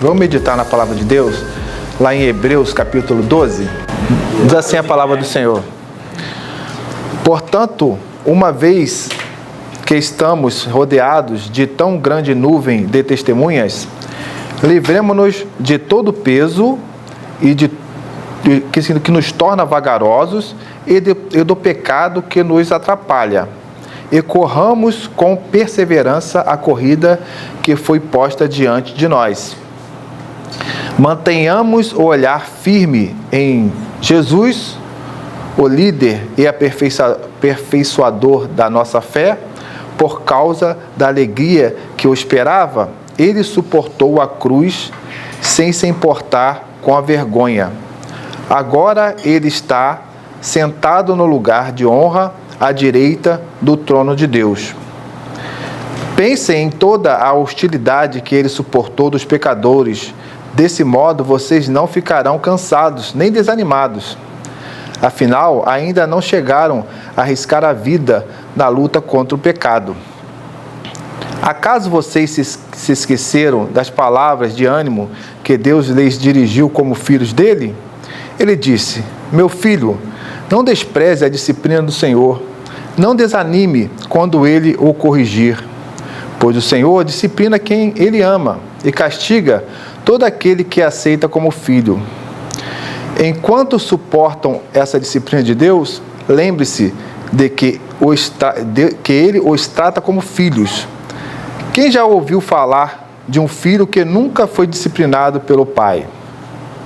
Vamos meditar na palavra de Deus, lá em Hebreus capítulo 12. Diz assim a palavra do Senhor: portanto, uma vez que estamos rodeados de tão grande nuvem de testemunhas, livremo-nos de todo peso e que nos torna vagarosos e do pecado que nos atrapalha, e corramos com perseverança a corrida que foi posta diante de nós. Mantenhamos o olhar firme em Jesus, o líder e aperfeiçoador da nossa fé. Por causa da alegria que o esperava, ele suportou a cruz sem se importar com a vergonha. Agora ele está sentado no lugar de honra à direita do trono de Deus. Pensem em toda a hostilidade que ele suportou dos pecadores. Desse modo, vocês não ficarão cansados nem desanimados. Afinal, ainda não chegaram a arriscar a vida na luta contra o pecado. Acaso vocês se esqueceram das palavras de ânimo que Deus lhes dirigiu como filhos dele? Ele disse: meu filho, não despreze a disciplina do Senhor. Não desanime quando ele o corrigir. Pois o Senhor disciplina quem ele ama e castiga todo aquele que aceita como filho. Enquanto suportam essa disciplina de Deus, lembre-se de que ele os trata como filhos. Quem já ouviu falar de um filho que nunca foi disciplinado pelo pai?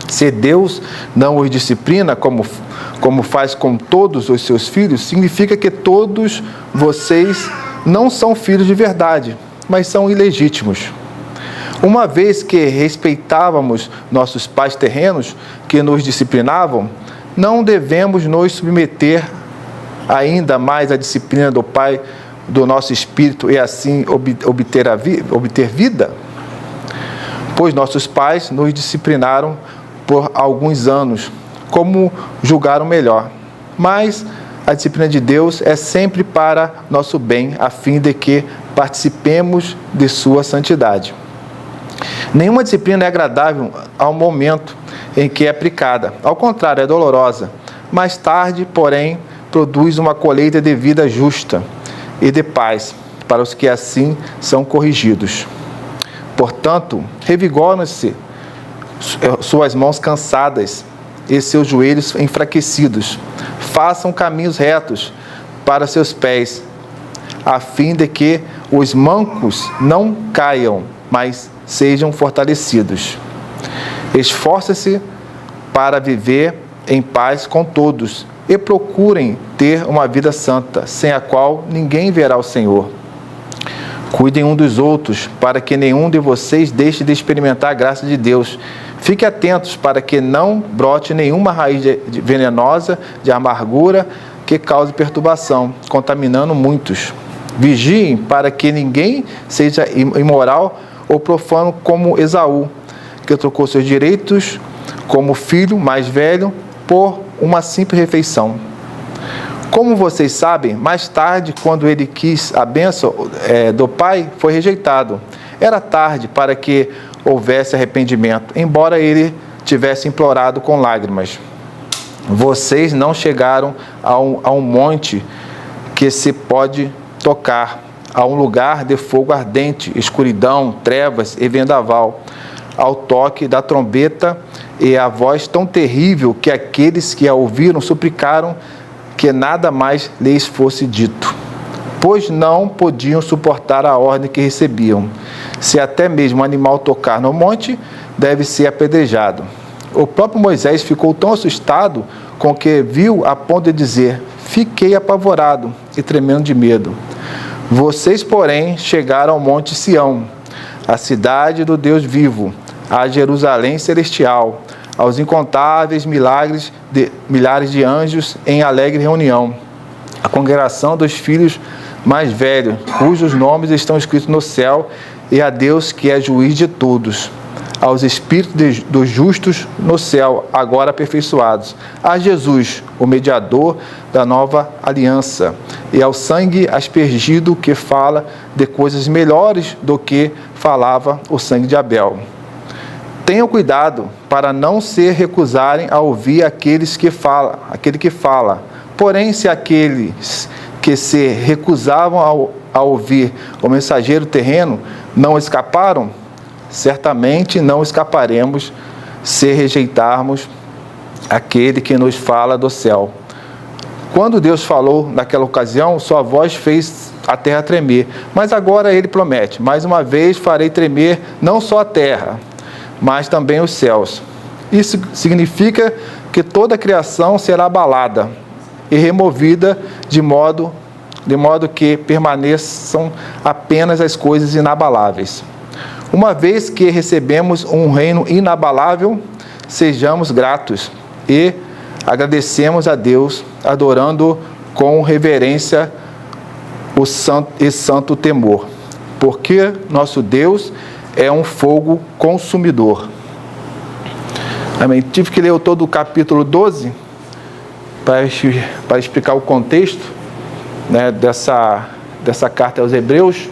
Se Deus não os disciplina como faz com todos os seus filhos, significa que todos vocês não são filhos de verdade, mas são ilegítimos. Uma vez que respeitávamos nossos pais terrenos que nos disciplinavam, não devemos nos submeter ainda mais à disciplina do Pai do nosso espírito e assim obter vida? Pois nossos pais nos disciplinaram por alguns anos, como julgaram melhor. Mas a disciplina de Deus é sempre para nosso bem, a fim de que participemos de sua santidade. Nenhuma disciplina é agradável ao momento em que é aplicada. Ao contrário, é dolorosa. Mais tarde, porém, produz uma colheita de vida justa e de paz para os que assim são corrigidos. Portanto, revigorem-se suas mãos cansadas e seus joelhos enfraquecidos. Façam caminhos retos para seus pés, a fim de que os mancos não caiam, mas sejam fortalecidos. Esforcem-se para viver em paz com todos e procurem ter uma vida santa, sem a qual ninguém verá o Senhor. Cuidem um dos outros, para que nenhum de vocês deixe de experimentar a graça de Deus. Fiquem atentos para que não brote nenhuma raiz venenosa de amargura que cause perturbação, contaminando muitos. Vigiem para que ninguém seja imoral ou profano como Esaú, que trocou seus direitos como filho mais velho por uma simples refeição. Como vocês sabem, mais tarde, quando ele quis a bênção do pai, foi rejeitado. Era tarde para que houvesse arrependimento, embora ele tivesse implorado com lágrimas. Vocês não chegaram a um monte que se pode tocar, a um lugar de fogo ardente, escuridão, trevas e vendaval, ao toque da trombeta e a voz tão terrível que aqueles que a ouviram suplicaram que nada mais lhes fosse dito, pois não podiam suportar a ordem que recebiam. Se até mesmo um animal tocar no monte, deve ser apedrejado. O próprio Moisés ficou tão assustado com o que viu a ponto de dizer: fiquei apavorado e tremendo de medo. Vocês, porém, chegaram ao monte Sião, a cidade do Deus vivo, a Jerusalém celestial, aos incontáveis milhares de anjos em alegre reunião, a congregação dos filhos mais velhos, cujos nomes estão escritos no céu, e a Deus que é juiz de todos, aos espíritos dos justos no céu, agora aperfeiçoados, a Jesus, o mediador da nova aliança, e ao sangue aspergido que fala de coisas melhores do que falava o sangue de Abel. Tenham cuidado para não se recusarem a ouvir aquele que fala. Porém, se aqueles que se recusavam a ouvir o mensageiro terreno não escaparam, certamente não escaparemos se rejeitarmos aquele que nos fala do céu. Quando Deus falou naquela ocasião, sua voz fez a terra tremer. Mas agora ele promete: mais uma vez farei tremer não só a terra, mas também os céus. Isso significa que toda a criação será abalada e removida de modo que permaneçam apenas as coisas inabaláveis. Uma vez que recebemos um reino inabalável, sejamos gratos e agradecemos a Deus, adorando com reverência e santo temor, porque nosso Deus é um fogo consumidor. Amém. Tive que ler todo o capítulo 12 para explicar o contexto, né, dessa carta aos Hebreus.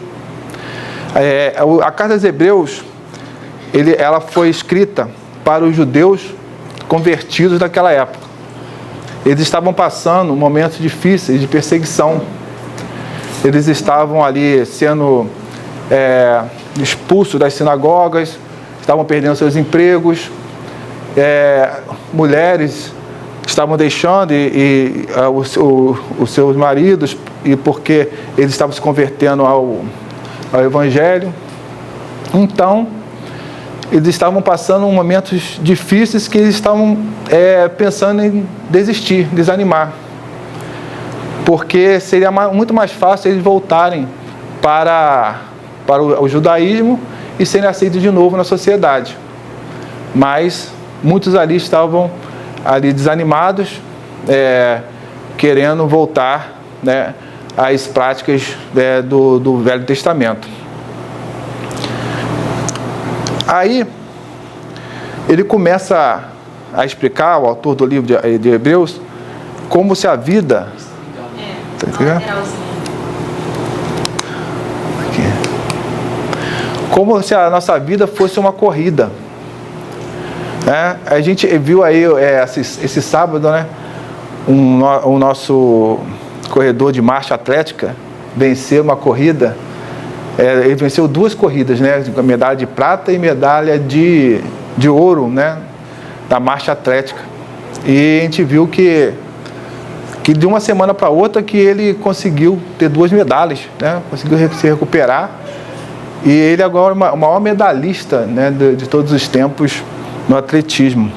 A carta aos Hebreus, ela foi escrita para os judeus convertidos daquela época. Eles estavam passando momentos difíceis de perseguição. Eles estavam ali sendo expulsos das sinagogas, estavam perdendo seus empregos, mulheres estavam deixando os seus maridos, e porque eles estavam se convertendo ao Evangelho. Então, eles estavam passando momentos difíceis que eles estavam pensando em desistir, desanimar. Porque seria muito mais fácil eles voltarem para o judaísmo e serem aceitos de novo na sociedade. Mas muitos ali estavam desanimados, querendo voltar, né, às práticas do Velho Testamento. Aí, ele começa a explicar, o autor do livro de Hebreus, como se a vida... Como se a nossa vida fosse uma corrida. A gente viu aí esse sábado, né, o nosso corredor de marcha atlética vencer uma corrida. Ele venceu 2 corridas, né, medalha de prata e medalha de ouro, né, da marcha atlética. E a gente viu que de uma semana para outra que ele conseguiu ter 2 medalhas, né, conseguiu se recuperar. E ele agora é o maior medalhista, né, de todos os tempos no atletismo.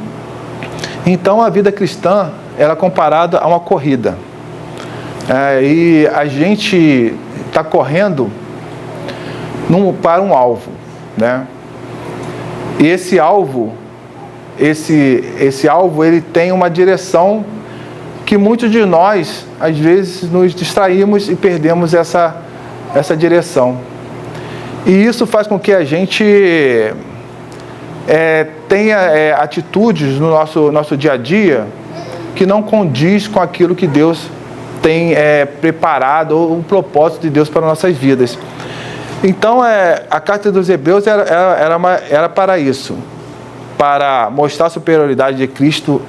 Então a vida cristã ela é comparada a uma corrida. E a gente está correndo para um alvo, né? E esse alvo, ele tem uma direção que muitos de nós, às vezes, nos distraímos e perdemos essa direção. E isso faz com que a gente tenha atitudes no nosso dia a dia que não condiz com aquilo que Deus tem preparado, ou o propósito de Deus para nossas vidas. Então, a carta dos Hebreus era para isso, para mostrar a superioridade de Cristo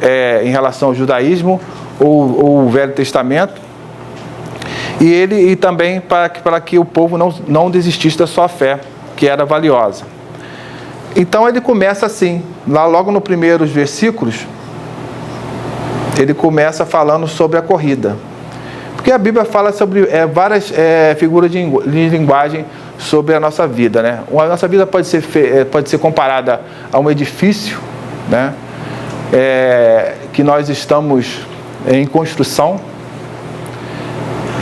em relação ao judaísmo ou o Velho Testamento, e também para que o povo não desistisse da sua fé, que era valiosa. Então ele começa assim, lá logo nos primeiros versículos, ele começa falando sobre a corrida. Porque a Bíblia fala sobre várias figuras de linguagem sobre a nossa vida, né? A nossa vida pode ser comparada a um edifício, né? Que nós estamos em construção,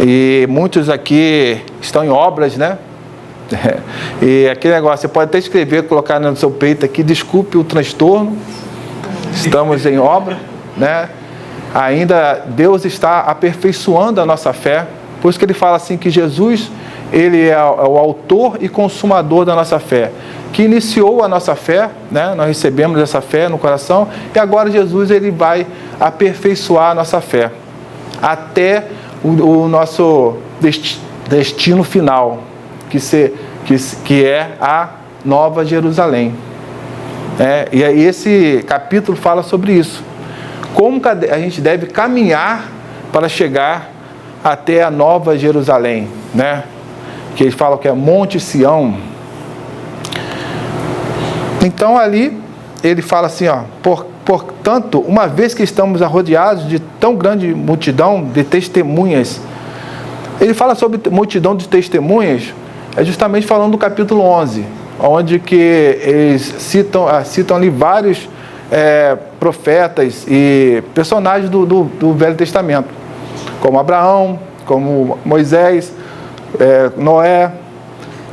e muitos aqui estão em obras, né? E aquele negócio, você pode até escrever, colocar no seu peito aqui: desculpe o transtorno, estamos em obra, né? Ainda Deus está aperfeiçoando a nossa fé. Por isso que ele fala assim, que Jesus, ele é o autor e consumador da nossa fé, que iniciou a nossa fé, né? Nós recebemos essa fé no coração, e agora Jesus, ele vai aperfeiçoar a nossa fé até o nosso destino final, que é a Nova Jerusalém. E aí esse capítulo fala sobre isso. Como a gente deve caminhar para chegar até a Nova Jerusalém, né? Que eles falam que é Monte Sião. Então ali ele fala assim, ó, portanto, uma vez que estamos rodeados de tão grande multidão de testemunhas, ele fala sobre multidão de testemunhas, é justamente falando do capítulo 11, onde que eles citam ali vários profetas e personagens do Velho Testamento, como Abraão, como Moisés, Noé,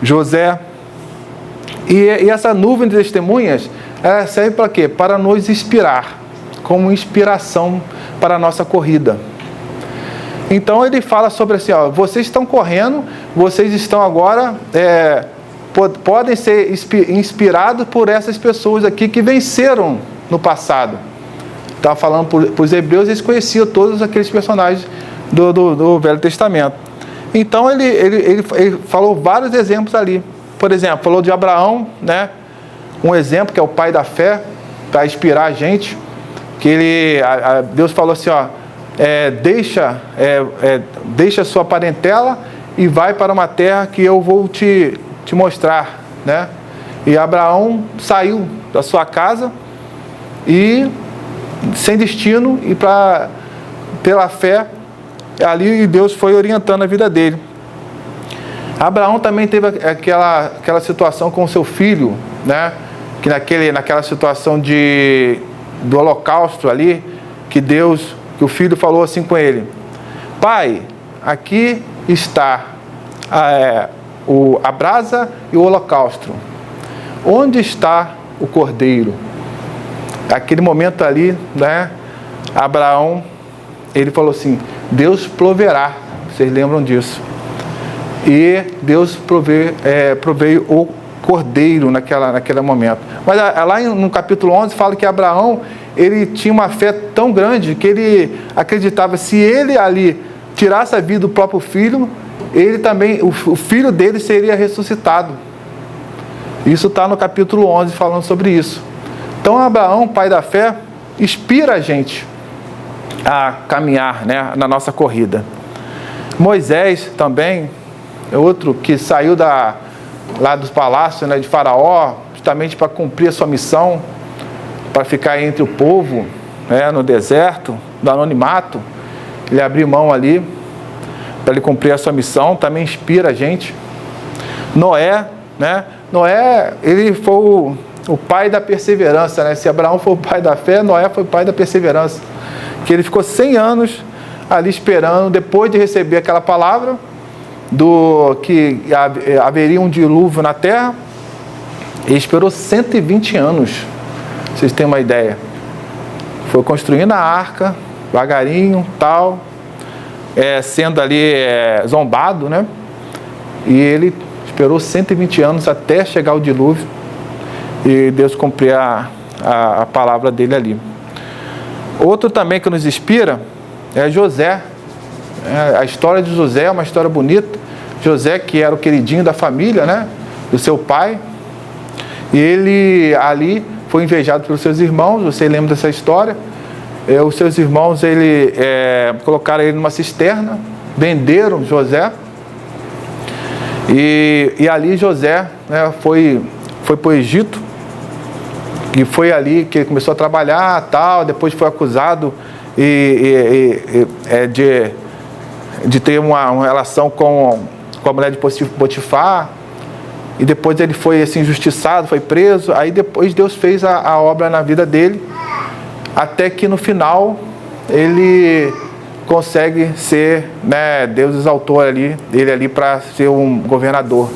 José. E essa nuvem de testemunhas, ela serve para quê? Para nos inspirar, como inspiração para a nossa corrida. Então ele fala sobre assim, ó, vocês estão correndo, vocês estão agora, podem ser inspirados por essas pessoas aqui que venceram no passado. Estava falando para os hebreus, eles conheciam todos aqueles personagens do Velho Testamento. Então ele falou vários exemplos ali. Por exemplo, falou de Abraão, né? Um exemplo que é o pai da fé, para inspirar a gente, que Deus falou assim, ó, deixa sua parentela e vai para uma terra que eu vou te mostrar, né? E Abraão saiu da sua casa e sem destino e pela fé ali Deus foi orientando a vida dele. Abraão também teve aquela situação com o seu filho, né? Que naquela situação do holocausto ali, que o filho falou assim com ele: pai, aqui está a brasa e o holocausto. Onde está o cordeiro? Aquele momento ali, né? Abraão, ele falou assim: Deus proverá. Vocês lembram disso? E Deus proveio o cordeiro naquele momento. Mas lá no capítulo 11 fala que Abraão, ele tinha uma fé tão grande que ele acreditava, se ele ali tirasse a vida do próprio filho, ele também, o filho dele seria ressuscitado. Isso está no capítulo 11 falando sobre isso. Então Abraão, pai da fé, inspira a gente a caminhar, né, na nossa corrida. Moisés também é outro que saiu lá dos palácios, né, de Faraó, justamente para cumprir a sua missão, para ficar entre o povo, né, no deserto, do anonimato. Ele abriu mão ali para ele cumprir a sua missão, também inspira a gente. Noé, né? Noé, ele foi o pai da perseverança, né? Se Abraão foi o pai da fé, Noé foi o pai da perseverança. Que ele ficou 100 anos ali esperando, depois de receber aquela palavra que haveria um dilúvio na terra. Ele esperou 120 anos, vocês têm uma ideia. Foi construindo a arca, devagarinho, tal, sendo ali zombado, né? E ele esperou 120 anos até chegar o dilúvio e Deus cumprir a palavra dele ali. Outro também que nos inspira é José. A história de José é uma história bonita. José, que era o queridinho da família, né, do seu pai, e ele ali foi invejado pelos seus irmãos. Você lembra dessa história? Os seus irmãos colocaram ele numa cisterna, venderam José, e ali José, né, foi para o Egito, e foi ali que ele começou a trabalhar, tal. Depois foi acusado de ter uma relação com a mulher de Potifar, e depois ele foi assim, injustiçado, foi preso. Aí depois Deus fez a obra na vida dele, até que no final ele consegue ser, né, Deus exaltou ele ali para ser um governador.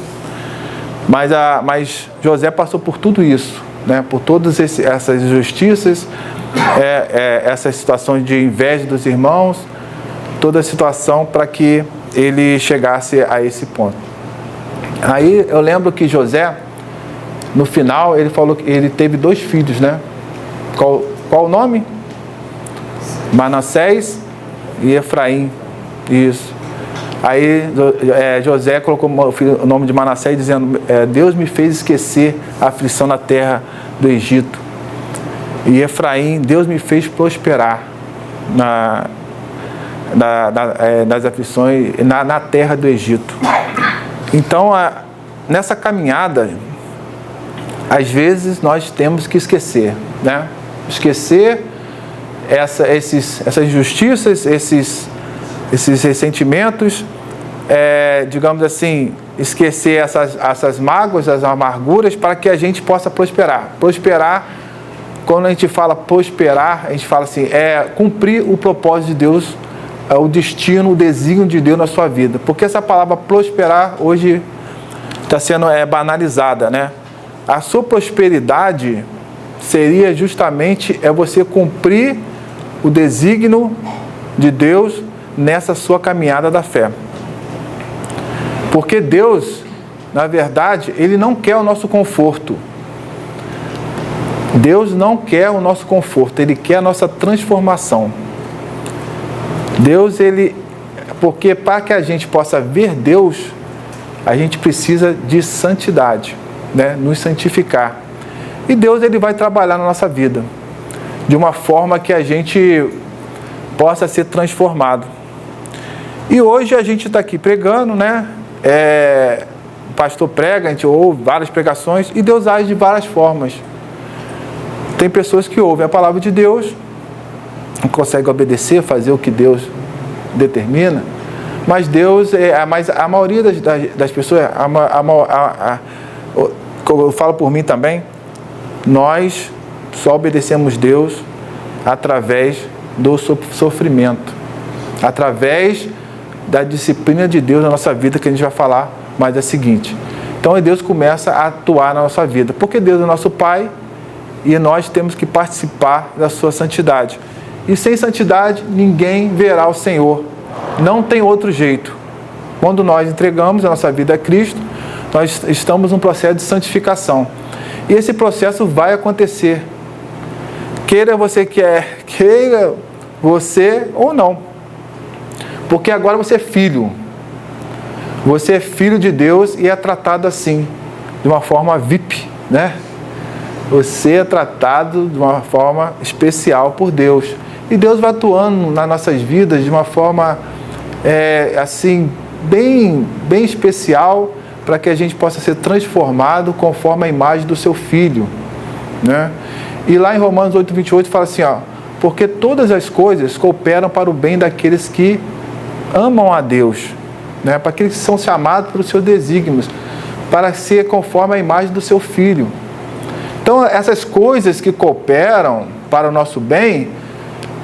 Mas José passou por tudo isso, né, por todas essas injustiças, essas situações de inveja dos irmãos, toda a situação para que ele chegasse a esse ponto. Aí eu lembro que José, no final, ele falou que ele teve 2 filhos, né? Qual o nome? Manassés e Efraim. Isso. Aí José colocou o nome de Manassés dizendo: Deus me fez esquecer a aflição na terra do Egito. E Efraim, Deus me fez prosperar nas aflições, na terra do Egito. Então, nessa caminhada, às vezes nós temos que esquecer, né? Esquecer essas injustiças, esses ressentimentos, digamos assim, esquecer essas mágoas, as amarguras, para que a gente possa prosperar. Prosperar, quando a gente fala prosperar, a gente fala assim, cumprir o propósito de Deus, o destino, o desígnio de Deus na sua vida. Porque essa palavra prosperar hoje está sendo banalizada, né? A sua prosperidade seria justamente você cumprir o desígnio de Deus nessa sua caminhada da fé. Porque Deus, na verdade, Ele não quer o nosso conforto. Deus não quer o nosso conforto, Ele quer a nossa transformação. Deus, porque para que a gente possa ver Deus, a gente precisa de santidade, né? Nos santificar. E Deus, Ele vai trabalhar na nossa vida, de uma forma que a gente possa ser transformado. E hoje a gente está aqui pregando, né? O pastor prega, a gente ouve várias pregações, e Deus age de várias formas. Tem pessoas que ouvem a palavra de Deus, não conseguem obedecer, fazer o que Deus determina, mas a maioria das pessoas, eu falo por mim também, nós só obedecemos Deus através do sofrimento, através da disciplina de Deus na nossa vida, que a gente vai falar mais a seguinte. Então Deus começa a atuar na nossa vida, porque Deus é nosso Pai e nós temos que participar da sua santidade. E sem santidade ninguém verá o Senhor. Não tem outro jeito. Quando nós entregamos a nossa vida a Cristo, nós estamos num processo de santificação. E esse processo vai acontecer. Queira você ou não. Porque agora você é filho. Você é filho de Deus e é tratado assim, de uma forma VIP, né? Você é tratado de uma forma especial por Deus. E Deus vai atuando nas nossas vidas de uma forma, assim, bem especial, para que a gente possa ser transformado conforme a imagem do seu Filho, né? E lá em Romanos 8:28 fala assim, porque todas as coisas cooperam para o bem daqueles que amam a Deus, né? Para aqueles que são chamados pelos seus desígnios, para ser conforme a imagem do seu Filho. Então, essas coisas que cooperam para o nosso bem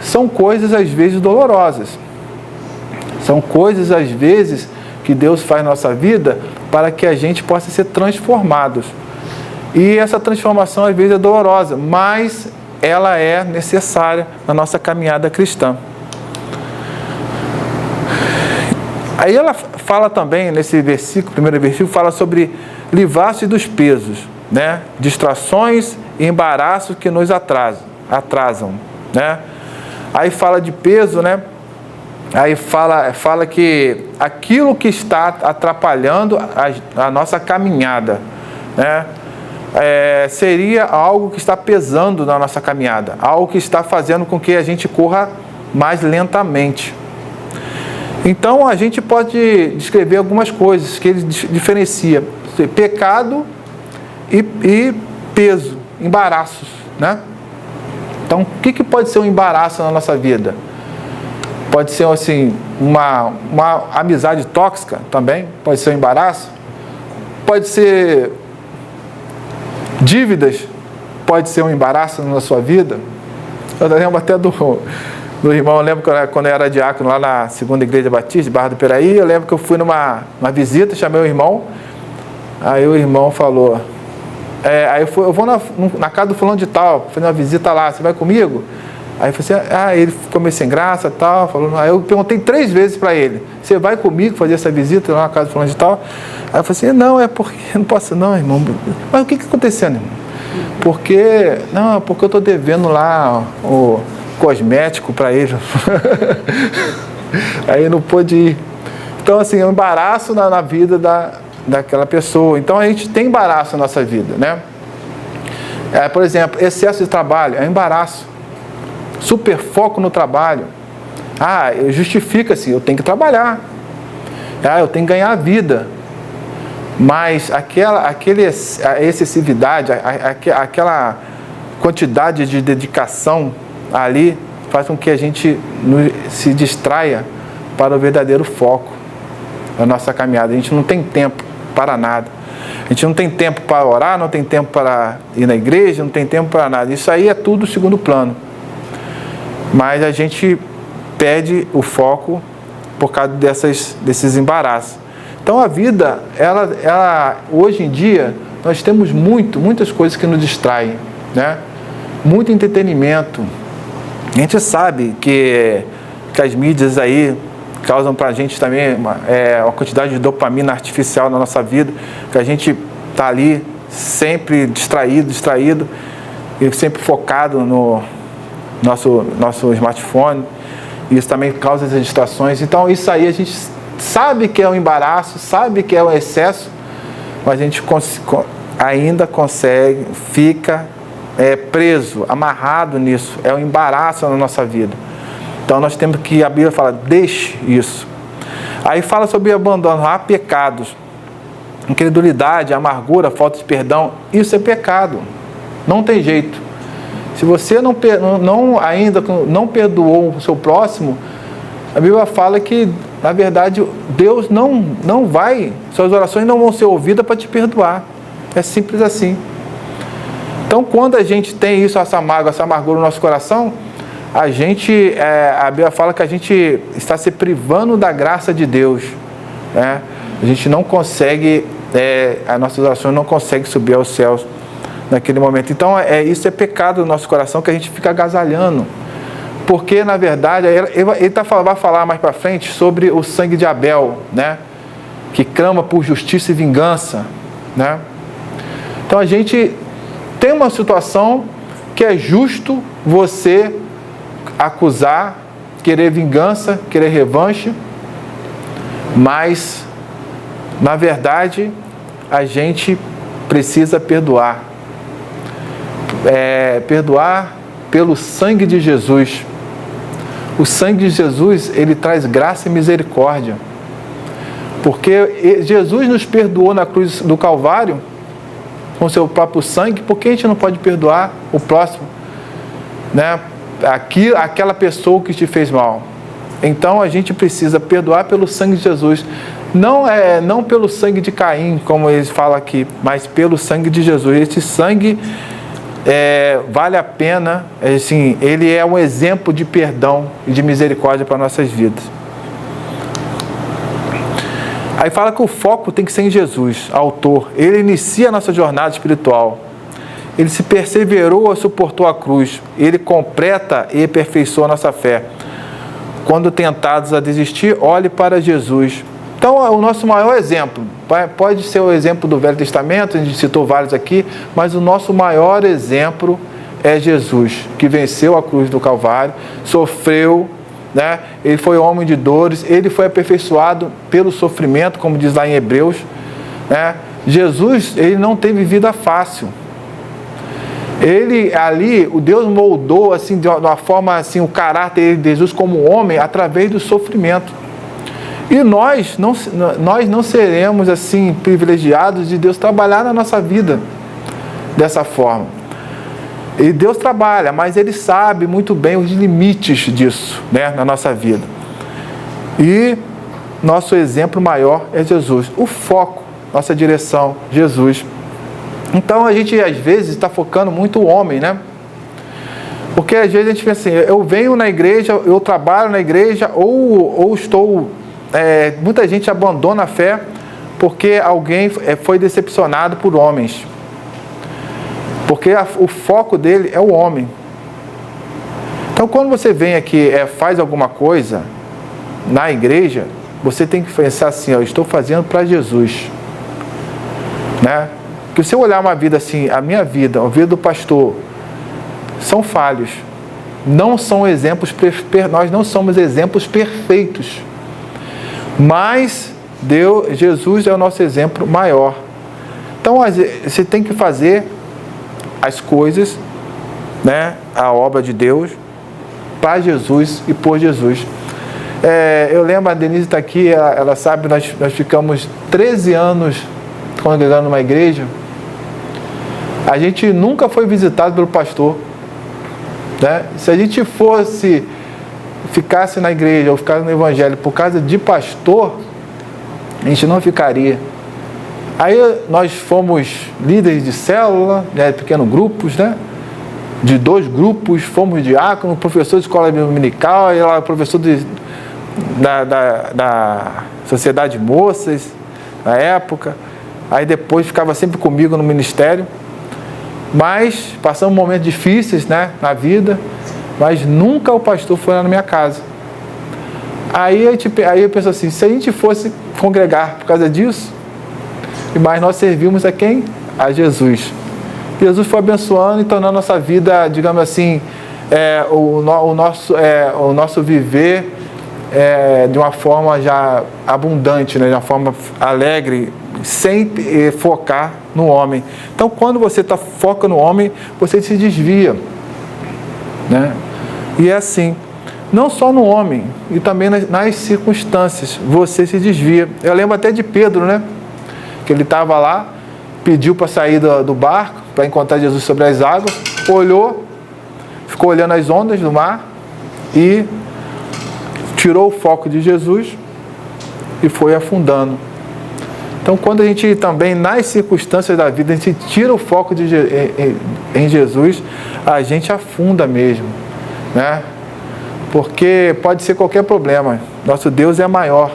são coisas, às vezes, dolorosas. São coisas, às vezes, que Deus faz na nossa vida para que a gente possa ser transformados. E essa transformação, às vezes, é dolorosa, mas ela é necessária na nossa caminhada cristã. Aí ela fala também, nesse versículo, primeiro versículo, fala sobre livrar-se dos pesos, né? Distrações e embaraços que nos atrasam, né? Aí fala de peso, né? Aí fala que aquilo que está atrapalhando a nossa caminhada, né? Seria algo que está pesando na nossa caminhada, algo que está fazendo com que a gente corra mais lentamente. Então a gente pode descrever algumas coisas que ele diferencia: pecado e peso, embaraços, né? Então, o que pode ser um embaraço na nossa vida? Pode ser, assim, uma amizade tóxica também, pode ser um embaraço. Pode ser dívidas, pode ser um embaraço na sua vida. Eu lembro até do irmão, eu lembro quando eu era diácono lá na Segunda Igreja Batista, de Barra do Piraí, eu lembro que eu fui numa visita, chamei o irmão, aí o irmão falou... aí eu vou na casa do fulano de tal, fazer uma visita lá, você vai comigo? Aí eu falei assim, ele ficou meio sem graça e tal, falou, aí eu perguntei 3 vezes para ele, você vai comigo fazer essa visita lá na casa do fulano de tal? Aí eu falei assim, não, é porque, não posso não, irmão. Mas o que aconteceu, irmão? Porque eu estou devendo lá o cosmético para ele. Aí não pôde ir. Então, assim, é um embaraço na vida daquela pessoa. Então a gente tem embaraço na nossa vida, né? Por exemplo, excesso de trabalho é um embaraço. Super foco no trabalho. Justifica-se, eu tenho que trabalhar. Eu tenho que ganhar a vida. Mas aquela excessividade, aquela quantidade de dedicação ali faz com que a gente se distraia para o verdadeiro foco da nossa caminhada. A gente não tem tempo para nada. A gente não tem tempo para orar, não tem tempo para ir na igreja, não tem tempo para nada. Isso aí é tudo segundo plano. Mas a gente perde o foco por causa desses embaraços. Então a vida, ela hoje em dia, nós temos muitas coisas que nos distraem, né? Muito entretenimento. A gente sabe que as mídias aí causam pra gente também uma quantidade de dopamina artificial na nossa vida, que a gente tá ali sempre distraído e sempre focado no nosso smartphone. Isso também causa as distrações. Então isso aí a gente sabe que é um embaraço, sabe que é um excesso, mas a gente ainda consegue, fica preso, amarrado nisso. É um embaraço na nossa vida. Então nós temos que, a Bíblia fala, deixe isso. Aí fala sobre abandono, há pecados, incredulidade, amargura, falta de perdão, isso é pecado, não tem jeito. Se você ainda não perdoou o seu próximo, a Bíblia fala que, na verdade, Deus não vai, suas orações não vão ser ouvidas para te perdoar. É simples assim. Então, quando a gente tem isso, essa mágoa, essa amargura no nosso coração, a Bíblia fala que a gente está se privando da graça de Deus, né? A gente não consegue, as nossas orações não conseguem subir aos céus naquele momento. Então, isso é pecado no nosso coração, que a gente fica agasalhando. Porque, na verdade, ele vai falar mais para frente sobre o sangue de Abel, né? Que clama por justiça e vingança, né? Então, a gente tem uma situação que é justo você acusar, querer vingança, querer revanche, mas, na verdade, a gente precisa perdoar. Perdoar pelo sangue de Jesus. O sangue de Jesus, ele traz graça e misericórdia. Porque Jesus nos perdoou na cruz do Calvário, com seu próprio sangue, por que a gente não pode perdoar o próximo, né? Aquela pessoa que te fez mal? Então a gente precisa perdoar pelo sangue de Jesus. Não pelo sangue de Caim, como eles falam aqui, mas pelo sangue de Jesus. Esse sangue vale a pena, assim, ele é um exemplo de perdão e de misericórdia para nossas vidas. Aí fala que o foco tem que ser em Jesus, autor. Ele inicia a nossa jornada espiritual. Ele se perseverou e suportou a cruz. Ele completa e aperfeiçoa a nossa fé. Quando tentados a desistir, olhe para Jesus. Então, o nosso maior exemplo, pode ser o exemplo do Velho Testamento, a gente citou vários aqui, mas o nosso maior exemplo é Jesus, que venceu a cruz do Calvário, sofreu, né? Ele foi homem de dores, ele foi aperfeiçoado pelo sofrimento, como diz lá em Hebreus, né? Jesus, ele não teve vida fácil. O Deus moldou assim, de uma forma assim, o caráter de Jesus como homem através do sofrimento. E nós não seremos assim privilegiados de Deus trabalhar na nossa vida dessa forma. E Deus trabalha, mas Ele sabe muito bem os limites disso, né, na nossa vida. E nosso exemplo maior é Jesus. O foco, nossa direção, Jesus. Então a gente às vezes está focando muito o homem, né? Porque às vezes a gente pensa assim, eu venho na igreja, eu trabalho na igreja, ou estou... muita gente abandona a fé porque alguém foi decepcionado por homens. Porque o foco dele é o homem. Então quando você vem aqui faz alguma coisa na igreja, você tem que pensar assim, eu estou fazendo para Jesus, né? Porque se eu olhar uma vida assim, a minha vida, a vida do pastor, são falhos. Não são exemplos, nós não somos exemplos perfeitos. Mas Jesus é o nosso exemplo maior. Então você tem que fazer as coisas, né, a obra de Deus, para Jesus e por Jesus. Eu lembro, a Denise está aqui, ela sabe, nós ficamos 13 anos congregando numa igreja. A gente nunca foi visitado pelo pastor, né? Se a gente ficasse na igreja ou ficasse no evangelho por causa de pastor, a gente não ficaria. Aí nós fomos líderes de célula, né, pequenos grupos, né, de 2 grupos, fomos diácono, professor de escola dominical, e ela professor da Sociedade de Moças, na época. Aí depois ficava sempre comigo no ministério. Mas passamos momentos difíceis, né, na vida, mas nunca o pastor foi lá na minha casa. Aí eu penso assim, se a gente fosse congregar por causa disso, mas nós servimos a quem? A Jesus. Jesus foi abençoando e tornando a nossa vida, digamos assim, o nosso viver de uma forma já abundante, né, de uma forma alegre, sem focar no homem. Então, quando você foca no homem, você se desvia, né? E é assim, não só no homem, e também nas circunstâncias, você se desvia. Eu lembro até de Pedro, né? Que ele estava lá, pediu para sair do barco, para encontrar Jesus sobre as águas, olhou, ficou olhando as ondas do mar e tirou o foco de Jesus e foi afundando. Então, quando a gente também, nas circunstâncias da vida, a gente tira o foco em Jesus, a gente afunda mesmo, né? Porque pode ser qualquer problema. Nosso Deus é maior.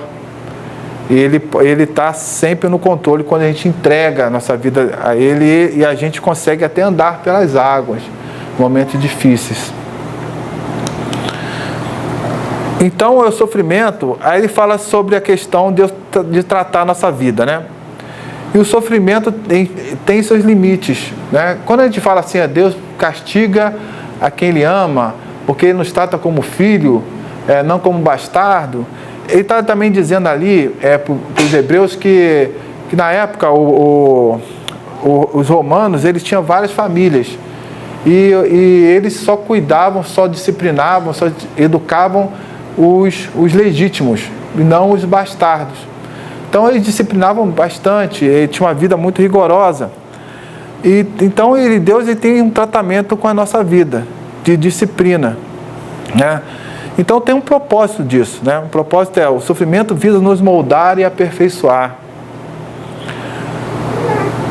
E Ele está sempre no controle quando a gente entrega a nossa vida a Ele, e a gente consegue até andar pelas águas em momentos difíceis. Então, o sofrimento, aí ele fala sobre a questão de tratar a nossa vida, né? E o sofrimento tem seus limites, né? Quando a gente fala assim, Deus castiga a quem Ele ama, porque Ele nos trata como filho, não como bastardo, ele está também dizendo ali, para os hebreus, que na época os romanos, eles tinham várias famílias, e eles só cuidavam, só disciplinavam, só educavam os legítimos, e não os bastardos. Então eles disciplinavam bastante, tinha uma vida muito rigorosa. Então Deus tem um tratamento com a nossa vida, de disciplina, né? Então tem um propósito disso, né? O propósito o sofrimento visa nos moldar e aperfeiçoar.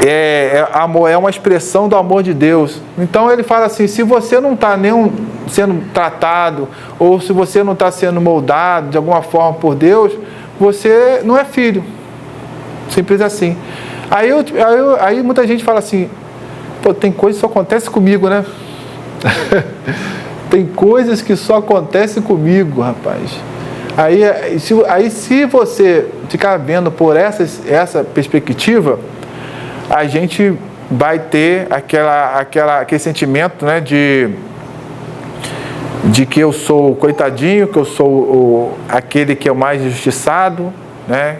É uma expressão do amor de Deus. Então ele fala assim, se você não está sendo tratado, ou se você não está sendo moldado de alguma forma por Deus, você não é filho. Simples assim. Aí muita gente fala assim, pô, tem coisa que só acontece comigo, né? Tem coisas que só acontecem comigo, rapaz. Aí se você ficar vendo por essa perspectiva, a gente vai ter aquele sentimento, né, de que eu sou o coitadinho, que eu sou aquele que é o mais injustiçado, né?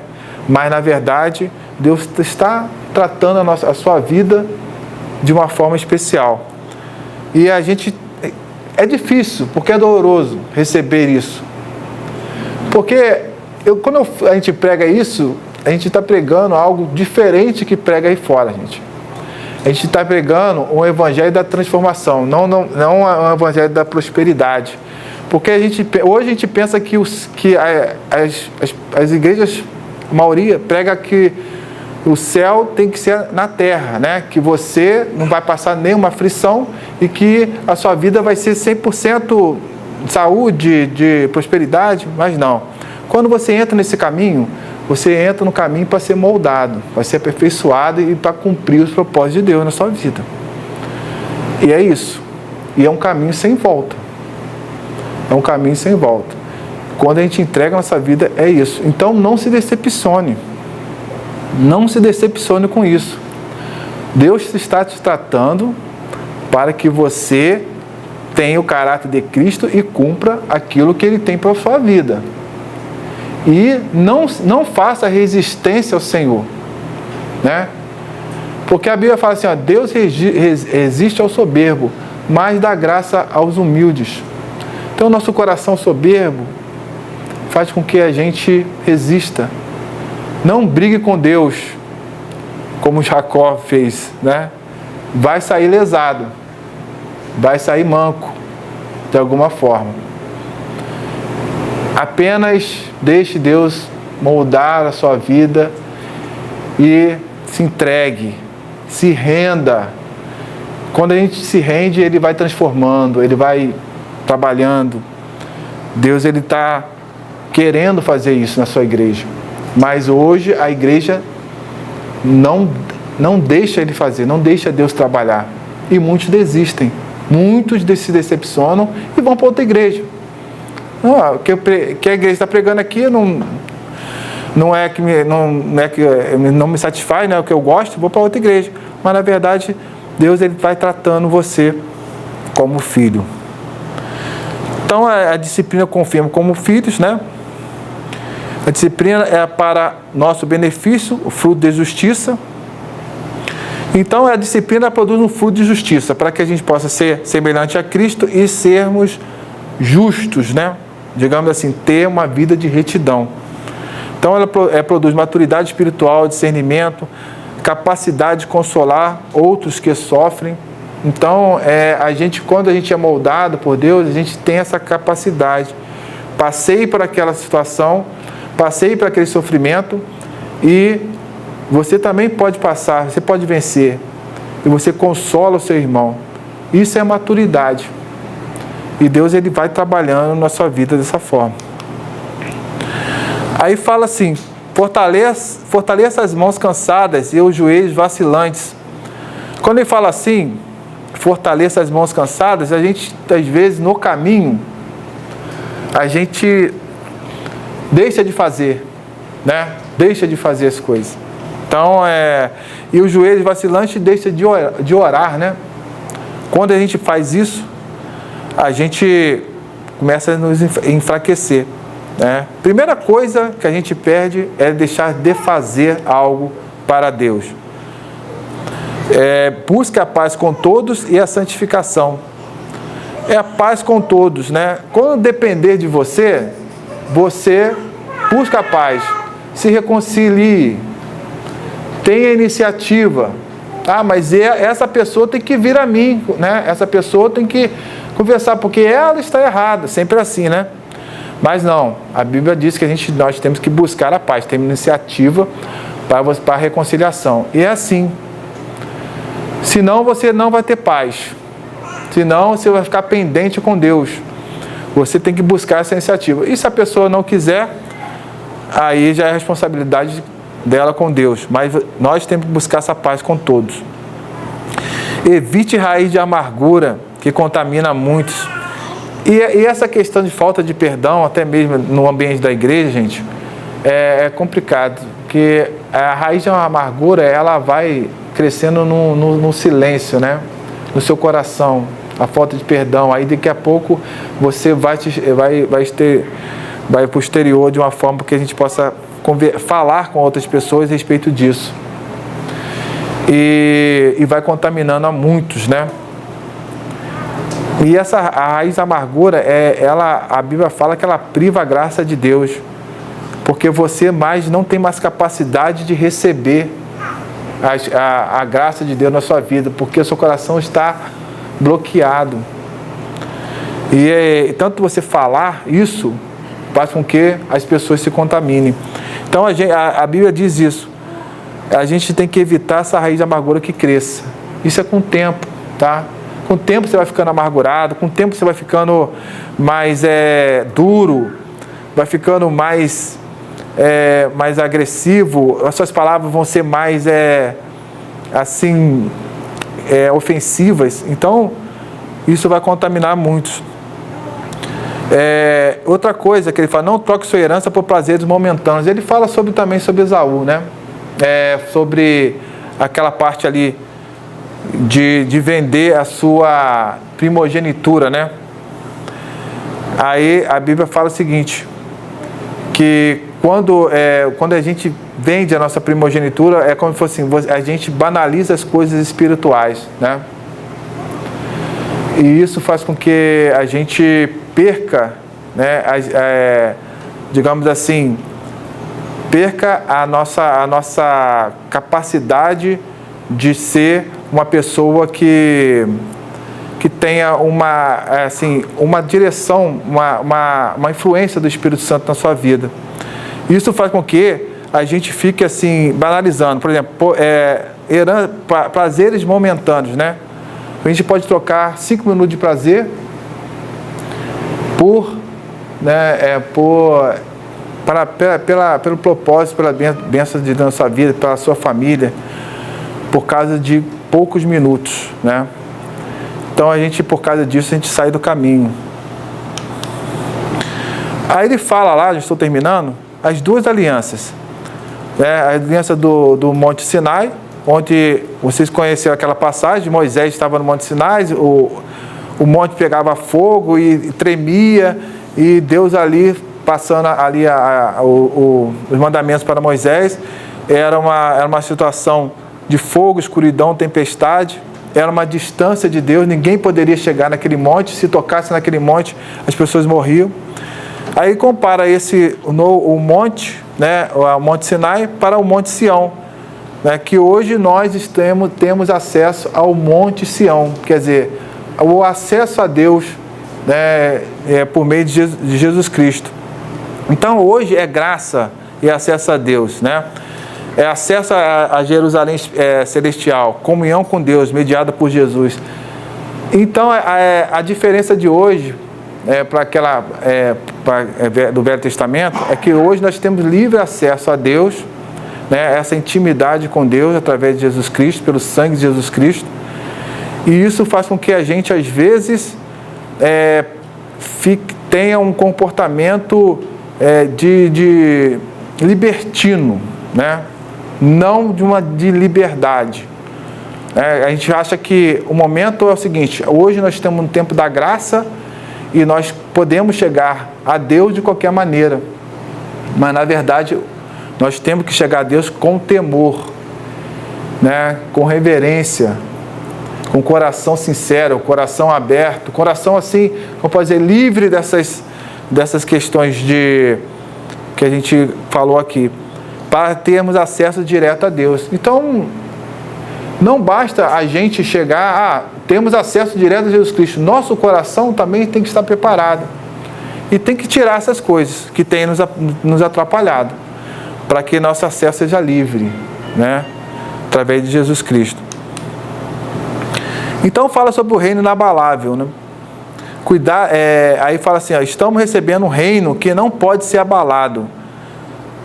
Mas, na verdade, Deus está tratando a sua vida de uma forma especial. E é difícil, porque é doloroso receber isso. Porque quando a gente prega isso, a gente está pregando algo diferente que prega aí fora, gente. A gente está pregando um evangelho da transformação, não um evangelho da prosperidade. Porque hoje a gente pensa que as igrejas, a maioria, prega que o céu tem que ser na terra, né? Que você não vai passar nenhuma aflição e que a sua vida vai ser 100% de saúde, de prosperidade, mas não. Quando você entra nesse caminho, você entra no caminho para ser moldado, para ser aperfeiçoado e para cumprir os propósitos de Deus na sua vida. E é isso. E é um caminho sem volta. É um caminho sem volta. Quando a gente entrega a nossa vida, é isso. Então, não se decepcione. Não se decepcione com isso. Deus está te tratando para que você tenha o caráter de Cristo e cumpra aquilo que Ele tem para a sua vida. E não faça resistência ao Senhor, né? Porque a Bíblia fala assim, ó, Deus resiste ao soberbo, mas dá graça aos humildes. Então, nosso coração soberbo faz com que a gente resista. Não brigue com Deus, como Jacó fez, né? Vai sair lesado, vai sair manco, de alguma forma. Apenas deixe Deus moldar a sua vida e se entregue, se renda. Quando a gente se rende, Ele vai transformando, Ele vai trabalhando. Deus, Ele está querendo fazer isso na sua igreja. Mas hoje a igreja não deixa Ele fazer, não deixa Deus trabalhar. E muitos desistem. Muitos se decepcionam e vão para outra igreja. Não, que a igreja está pregando aqui não é que não me satisfaz, não é o que eu gosto, vou para outra igreja. Mas na verdade, Deus, Ele vai tratando você como filho. Então a disciplina confirma como filhos, né? A disciplina é para nosso benefício, o fruto de justiça. Então a disciplina produz um fruto de justiça, para que a gente possa ser semelhante a Cristo e sermos justos, né? Digamos assim, ter uma vida de retidão. Então ela produz maturidade espiritual, discernimento, capacidade de consolar outros que sofrem. Então quando a gente é moldado por Deus, a gente tem essa capacidade. Passei por aquela situação, passei por aquele sofrimento e você também pode passar, você pode vencer. E você consola o seu irmão. Isso é maturidade. E Deus, Ele vai trabalhando na sua vida dessa forma. Aí fala assim, fortaleça as mãos cansadas e os joelhos vacilantes. Quando Ele fala assim, fortaleça as mãos cansadas, a gente, às vezes, no caminho, a gente deixa de fazer, né? Deixa de fazer as coisas. Então, e os joelhos vacilantes deixa de orar, né? Quando a gente faz isso, a gente começa a nos enfraquecer, né? Primeira coisa que a gente perde é deixar de fazer algo para Deus. Busque a paz com todos e a santificação. É a paz com todos, né? Quando depender de você, você busca a paz, se reconcilie, tenha iniciativa. Ah, mas essa pessoa tem que vir a mim, né? Essa pessoa tem que conversar, porque ela está errada, sempre assim, né? Mas não, a Bíblia diz que nós temos que buscar a paz, ter iniciativa para a reconciliação. E é assim. Senão você não vai ter paz. Senão você vai ficar pendente com Deus. Você tem que buscar essa iniciativa. E se a pessoa não quiser, aí já é responsabilidade dela com Deus. Mas nós temos que buscar essa paz com todos. Evite raiz de amargura que contamina muitos. E essa questão de falta de perdão, até mesmo no ambiente da igreja, gente, é complicado. Porque a raiz de uma amargura, ela vai crescendo no silêncio, né? No seu coração, a falta de perdão. Aí daqui a pouco você vai para o exterior de uma forma que a gente possa falar com outras pessoas a respeito disso. E vai contaminando a muitos, né? E a raiz da amargura, a Bíblia fala que ela priva a graça de Deus. Porque você não tem mais capacidade de receber a graça de Deus na sua vida, porque o seu coração está bloqueado. E tanto você falar isso, faz com que as pessoas se contaminem. Então a Bíblia diz isso. A gente tem que evitar essa raiz de amargura que cresça. Isso é com o tempo, tá? Com o tempo você vai ficando amargurado, com o tempo você vai ficando mais duro, vai ficando mais agressivo, as suas palavras vão ser mais ofensivas. Então, isso vai contaminar muitos. Outra coisa que ele fala, não troque sua herança por prazeres momentâneos. Ele fala também sobre Esaú, né? Sobre aquela parte ali de vender a sua primogenitura, né? Aí a Bíblia fala o seguinte, que quando a gente vende a nossa primogenitura, é como se fosse assim, a gente banaliza as coisas espirituais, né? E isso faz com que a gente perca, né, digamos assim, perca a nossa capacidade de ser uma pessoa que tenha uma direção, uma influência do Espírito Santo na sua vida. Isso faz com que a gente fique assim, banalizando. Por exemplo, prazeres momentâneos, né? A gente pode trocar 5 minutos de prazer pelo propósito, pela bênção de Deus na sua vida, pela sua família, por causa de poucos minutos, né? Então por causa disso, a gente sai do caminho. Aí ele fala lá, já estou terminando, as 2 alianças. A aliança do Monte Sinai, onde vocês conheceram aquela passagem, Moisés estava no Monte Sinai, o monte pegava fogo e tremia, e Deus ali, passando ali os mandamentos para Moisés, era uma situação de fogo, escuridão, tempestade, era uma distância de Deus, ninguém poderia chegar naquele monte, se tocasse naquele monte, as pessoas morriam. Aí compara o monte, né, o Monte Sinai, para o Monte Sião, né, que hoje nós temos acesso ao Monte Sião, quer dizer, o acesso a Deus, né, por meio de Jesus Cristo. Então hoje é graça e acesso a Deus, né? É acesso a Jerusalém celestial, comunhão com Deus, mediada por Jesus. Então a diferença de hoje do Velho Testamento é que hoje nós temos livre acesso a Deus, né, essa intimidade com Deus através de Jesus Cristo, pelo sangue de Jesus Cristo. E isso faz com que a gente, às vezes, tenha um comportamento de libertino, né? Não de liberdade. A gente acha que o momento é o seguinte: hoje nós estamos no tempo da graça e nós podemos chegar a Deus de qualquer maneira. Mas, na verdade, nós temos que chegar a Deus com temor, né? Com reverência, com coração sincero, coração aberto, coração assim, como pode dizer, livre dessas questões que a gente falou aqui, para termos acesso direto a Deus. Então, não basta a gente chegar, temos acesso direto a Jesus Cristo. Nosso coração também tem que estar preparado. E tem que tirar essas coisas que têm nos atrapalhado, para que nosso acesso seja livre, né? Através de Jesus Cristo. Então fala sobre o reino inabalável, né? Aí fala assim, estamos recebendo um reino que não pode ser abalado.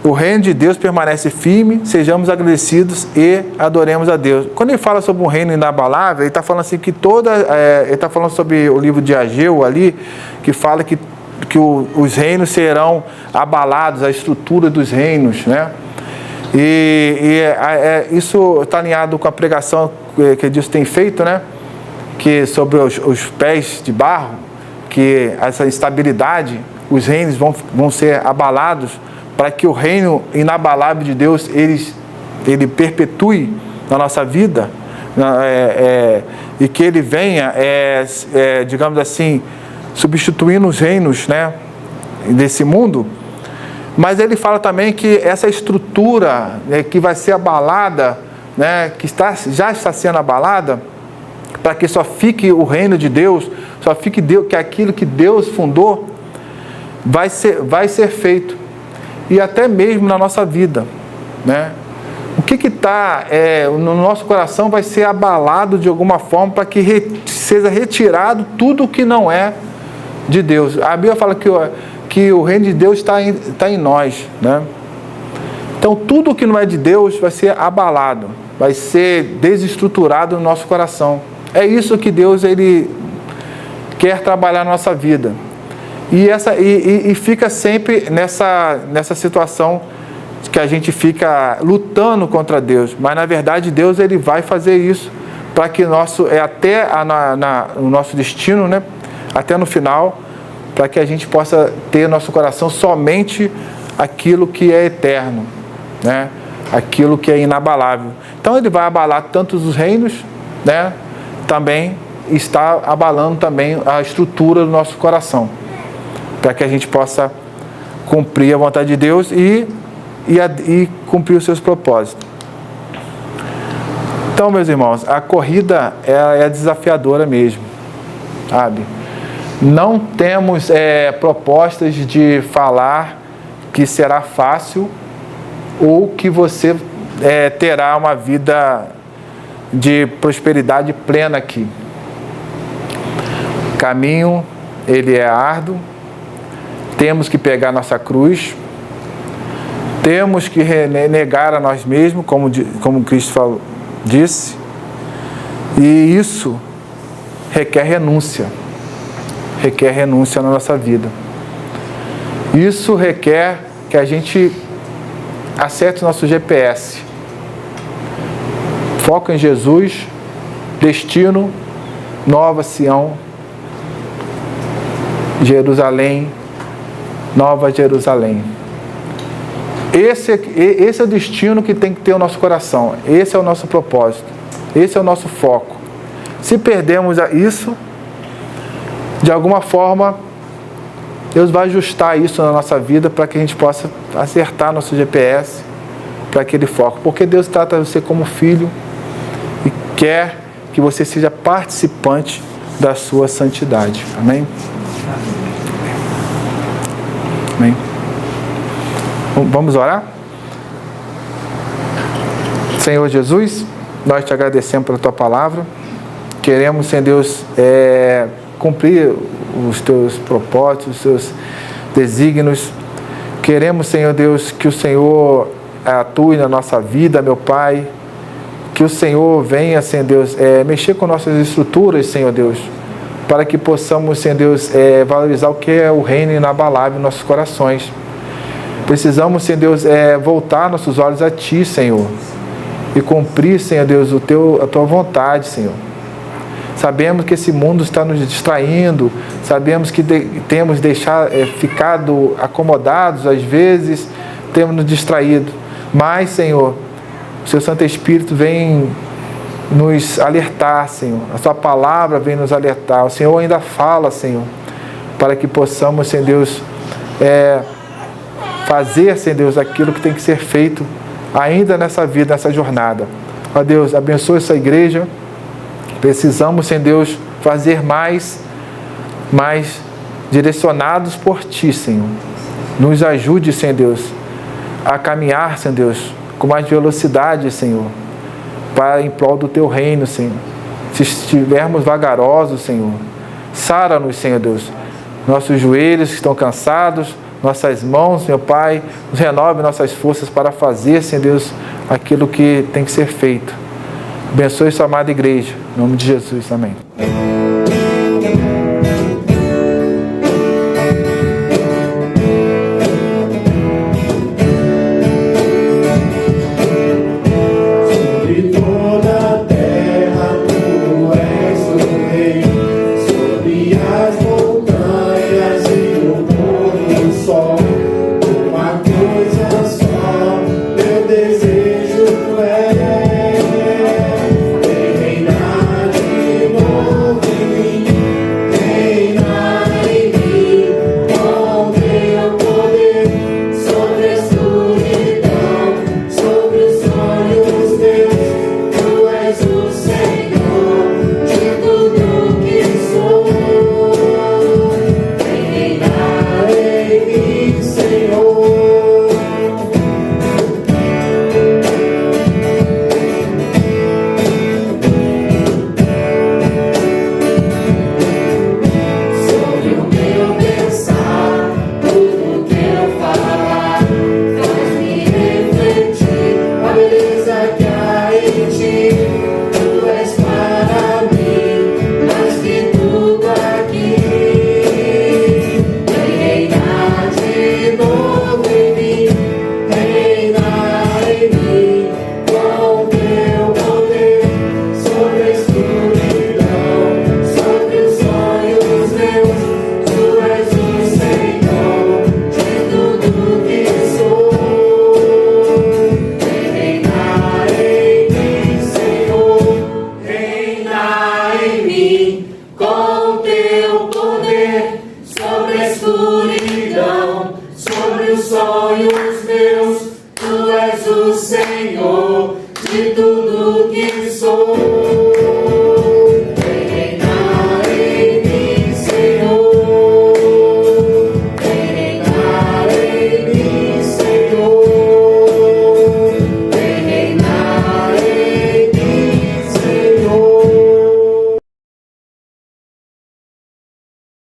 O reino de Deus permanece firme, sejamos agradecidos e adoremos a Deus. Quando ele fala sobre um reino inabalável, ele está falando assim que ele está falando sobre o livro de Ageu ali, que fala que os reinos serão abalados, a estrutura dos reinos, né? Isso está alinhado com a pregação que Deus tem feito, né? Que sobre os pés de barro, que essa instabilidade, os reinos vão ser abalados, para que o reino inabalável de Deus, ele perpetue na nossa vida, e que ele venha, digamos assim, substituindo os reinos, né, desse mundo. Mas ele fala também que essa estrutura, que vai ser abalada, né, já está sendo abalada, para que só fique o reino de Deus, só fique Deus, que aquilo que Deus fundou vai ser feito. E até mesmo na nossa vida, né? O que está no nosso coração vai ser abalado de alguma forma, para que seja retirado tudo o que não é de Deus. A Bíblia fala que o reino de Deus está em nós, né? Então tudo o que não é de Deus vai ser abalado, vai ser desestruturado no nosso coração. É isso que Deus ele quer trabalhar na nossa vida. E fica sempre nessa situação que a gente fica lutando contra Deus. Mas, na verdade, Deus ele vai fazer isso para que o nosso destino, né, até no final, para que a gente possa ter nosso coração somente aquilo que é eterno, né? Aquilo que é inabalável. Então ele vai abalar tantos os reinos, né? Também está abalando também a estrutura do nosso coração, para que a gente possa cumprir a vontade de Deus e cumprir os seus propósitos. Então, meus irmãos, a corrida é desafiadora mesmo, sabe? Não temos propostas de falar que será fácil ou que você terá uma vida de prosperidade plena aqui. O caminho, ele é árduo, temos que pegar nossa cruz, temos que negar a nós mesmos, como Cristo disse, e isso requer renúncia na nossa vida. Isso requer que a gente acerte o nosso GPS. Foco em Jesus, destino, Nova Sião, Jerusalém, Nova Jerusalém. Esse é o destino que tem que ter o nosso coração. Esse é o nosso propósito. Esse é o nosso foco. Se perdermos isso, de alguma forma, Deus vai ajustar isso na nossa vida para que a gente possa acertar nosso GPS para aquele foco. Porque Deus trata você como filho e quer que você seja participante da sua santidade. Amém? Amém. Vamos orar? Senhor Jesus, nós te agradecemos pela tua palavra. Queremos, Senhor Deus, cumprir os teus propósitos, os teus desígnios. Queremos, Senhor Deus, que o Senhor atue na nossa vida, meu Pai. Que o Senhor venha, Senhor Deus, mexer com nossas estruturas, Senhor Deus, para que possamos, Senhor Deus, valorizar o que é o reino inabalável em nossos corações. Precisamos, Senhor Deus, voltar nossos olhos a Ti, Senhor, e cumprir, Senhor Deus, a Tua vontade, Senhor. Sabemos que esse mundo está nos distraindo, sabemos que temos ficado acomodados, às vezes temos nos distraído, mas, Senhor, o Seu Santo Espírito vem nos alertar, Senhor, a Sua palavra vem nos alertar, o Senhor ainda fala, Senhor, para que possamos, Senhor Deus, fazer, Senhor Deus, aquilo que tem que ser feito ainda nessa vida, nessa jornada. Ó Deus, abençoe essa igreja. Precisamos, Senhor Deus, fazer mais direcionados por Ti, Senhor. Nos ajude, Senhor Deus, a caminhar, Senhor Deus, com mais velocidade, Senhor, para em prol do Teu reino, Senhor. Se estivermos vagarosos, Senhor, sara-nos, Senhor Deus, nossos joelhos que estão cansados, nossas mãos, meu Pai, nos renove nossas forças para fazer, Senhor Deus, aquilo que tem que ser feito. Abençoe sua amada igreja. Em nome de Jesus. Amém. Reinar de novo. poder sobre a escuridão, sobre os sonhos meus. Tu és o Senhor de tudo que sou.